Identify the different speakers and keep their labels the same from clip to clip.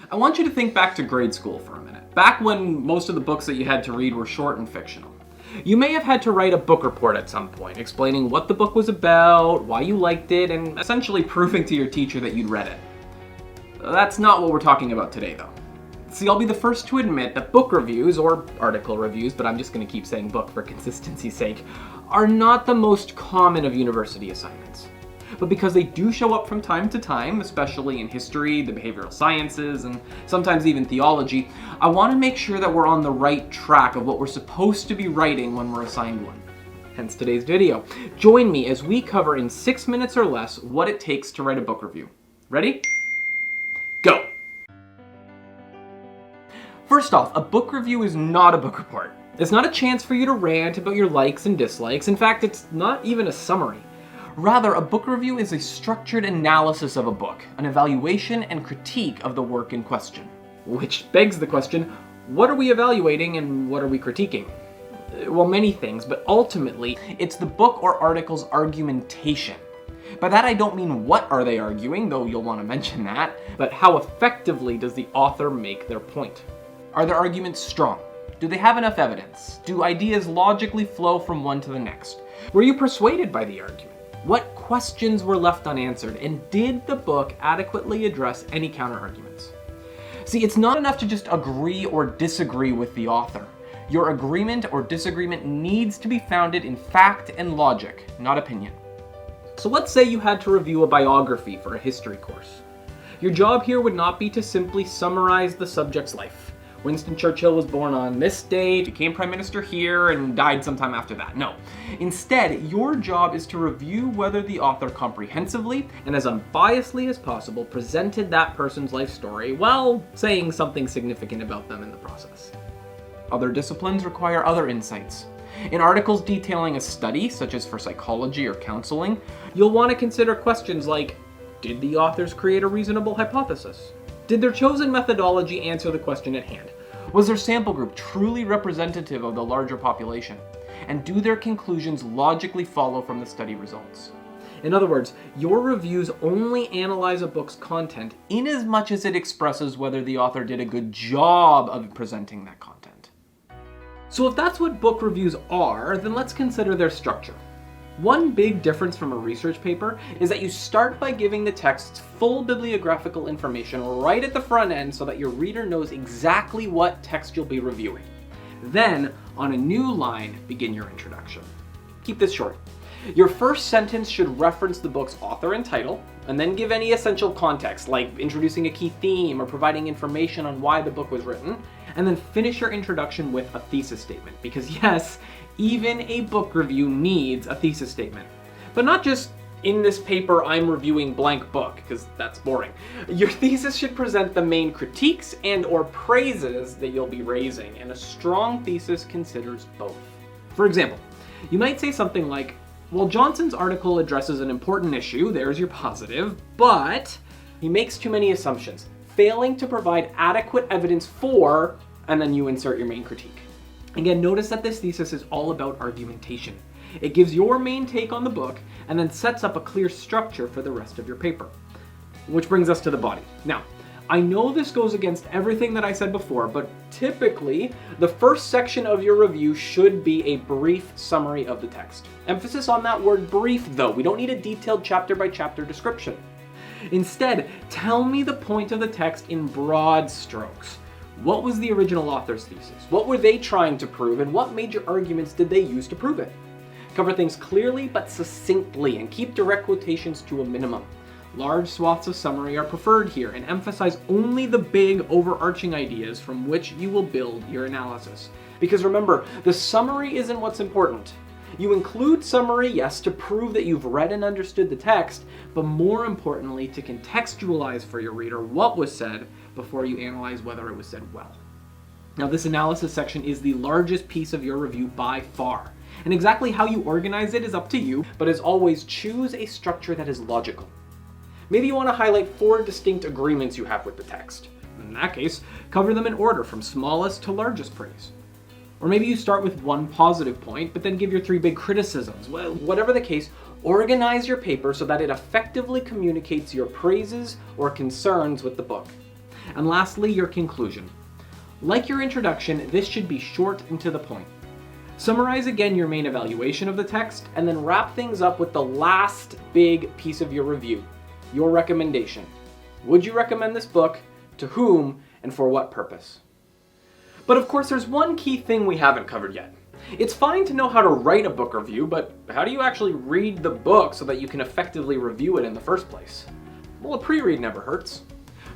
Speaker 1: I want you to think back to grade school for a minute. Back when most of the books that you had to read were short and fictional. You may have had to write a book report at some point, explaining what the book was about, why you liked it, and essentially proving to your teacher that you'd read it. That's not what we're talking about today, though. See, I'll be the first to admit that book reviews, or article reviews, but I'm just going to keep saying book for consistency's sake, are not the most common of university assignments. But because they do show up from time to time, especially in history, the behavioral sciences, and sometimes even theology, I want to make sure that we're on the right track of what we're supposed to be writing when we're assigned one. Hence today's video. Join me as we cover in 6 minutes or less what it takes to write a book review. Ready? Go! First off, a book review is not a book report. It's not a chance for you to rant about your likes and dislikes. In fact, it's not even a summary. Rather, a book review is a structured analysis of a book, an evaluation and critique of the work in question. Which begs the question, what are we evaluating and what are we critiquing? Well, many things, but ultimately, it's the book or article's argumentation. By that I don't mean what are they arguing, though you'll want to mention that, but how effectively does the author make their point? Are their arguments strong? Do they have enough evidence? Do ideas logically flow from one to the next? Were you persuaded by the argument? What questions were left unanswered, and did the book adequately address any counter-arguments? See, it's not enough to just agree or disagree with the author. Your agreement or disagreement needs to be founded in fact and logic, not opinion. So let's say you had to review a biography for a history course. Your job here would not be to simply summarize the subject's life. Winston Churchill was born on this date, became prime minister here, and died sometime after that. No. Instead, your job is to review whether the author comprehensively and as unbiasedly as possible presented that person's life story while saying something significant about them in the process. Other disciplines require other insights. In articles detailing a study, such as for psychology or counseling, you'll want to consider questions like, did the authors create a reasonable hypothesis? Did their chosen methodology answer the question at hand? Was their sample group truly representative of the larger population? And do their conclusions logically follow from the study results? In other words, your reviews only analyze a book's content in as much as it expresses whether the author did a good job of presenting that content. So if that's what book reviews are, then let's consider their structure. One big difference from a research paper is that you start by giving the text's full bibliographical information right at the front end so that your reader knows exactly what text you'll be reviewing. Then, on a new line, begin your introduction. Keep this short. Your first sentence should reference the book's author and title, and then give any essential context, like introducing a key theme or providing information on why the book was written, and then finish your introduction with a thesis statement, because yes, even a book review needs a thesis statement. But not just, in this paper I'm reviewing blank book, because that's boring. Your thesis should present the main critiques and or praises that you'll be raising, and a strong thesis considers both. For example, you might say something like, well, Johnson's article addresses an important issue, there's your positive, but he makes too many assumptions, failing to provide adequate evidence for, and then you insert your main critique. Again, notice that this thesis is all about argumentation. It gives your main take on the book and then sets up a clear structure for the rest of your paper. Which brings us to the body. Now, I know this goes against everything that I said before, but typically, the first section of your review should be a brief summary of the text. Emphasis on that word brief, though. We don't need a detailed chapter-by-chapter description. Instead, tell me the point of the text in broad strokes. What was the original author's thesis? What were they trying to prove, and what major arguments did they use to prove it? Cover things clearly but succinctly, and keep direct quotations to a minimum. Large swaths of summary are preferred here, and emphasize only the big, overarching ideas from which you will build your analysis. Because remember, the summary isn't what's important. You include summary, yes, to prove that you've read and understood the text, but more importantly, to contextualize for your reader what was said before you analyze whether it was said well. Now, this analysis section is the largest piece of your review by far, and exactly how you organize it is up to you, but as always, choose a structure that is logical. Maybe you want to highlight 4 distinct agreements you have with the text. In that case, cover them in order from smallest to largest praise. Or maybe you start with one positive point, but then give your 3 big criticisms. Well, whatever the case, organize your paper so that it effectively communicates your praises or concerns with the book. And lastly, your conclusion. Like your introduction, this should be short and to the point. Summarize again your main evaluation of the text, and then wrap things up with the last big piece of your review, your recommendation. Would you recommend this book? To whom? And for what purpose? But of course, there's one key thing we haven't covered yet. It's fine to know how to write a book review, but how do you actually read the book so that you can effectively review it in the first place? Well, a pre-read never hurts.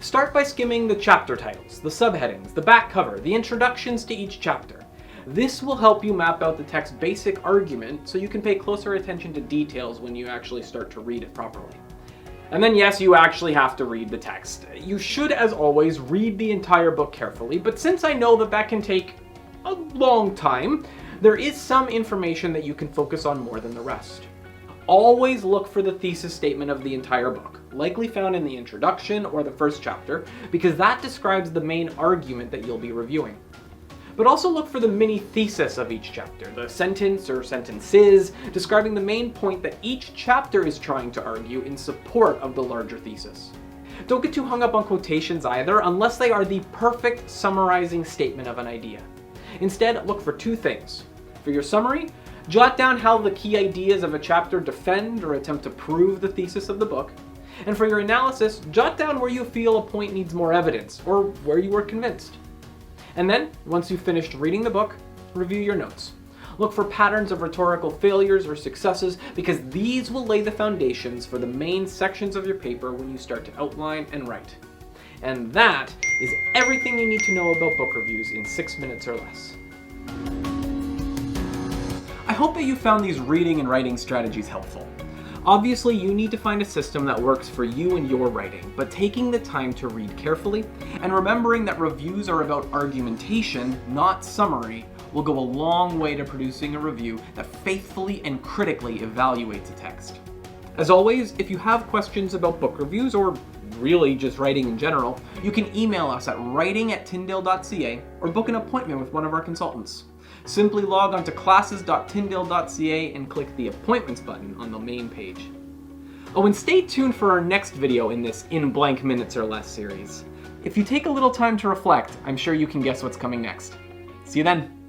Speaker 1: Start by skimming the chapter titles, the subheadings, the back cover, the introductions to each chapter. This will help you map out the text's basic argument so you can pay closer attention to details when you actually start to read it properly. And then yes, you actually have to read the text. You should, as always, read the entire book carefully, but since I know that can take a long time, there is some information that you can focus on more than the rest. Always look for the thesis statement of the entire book, likely found in the introduction or the first chapter, because that describes the main argument that you'll be reviewing. But also look for the mini thesis of each chapter, the sentence or sentences describing the main point that each chapter is trying to argue in support of the larger thesis. Don't get too hung up on quotations either, unless they are the perfect summarizing statement of an idea. Instead, look for two things. For your summary, jot down how the key ideas of a chapter defend or attempt to prove the thesis of the book. And for your analysis, jot down where you feel a point needs more evidence, or where you were convinced. And then, once you've finished reading the book, review your notes. Look for patterns of rhetorical failures or successes, because these will lay the foundations for the main sections of your paper when you start to outline and write. And that is everything you need to know about book reviews in 6 minutes or less. I hope that you found these reading and writing strategies helpful. Obviously, you need to find a system that works for you and your writing, but taking the time to read carefully and remembering that reviews are about argumentation, not summary, will go a long way to producing a review that faithfully and critically evaluates a text. As always, if you have questions about book reviews or really just writing in general, you can email us at writing@tyndale.ca or book an appointment with one of our consultants. Simply log on to classes.tyndale.ca and click the Appointments button on the main page. Oh, and stay tuned for our next video in this In Blank Minutes or Less series. If you take a little time to reflect, I'm sure you can guess what's coming next. See you then!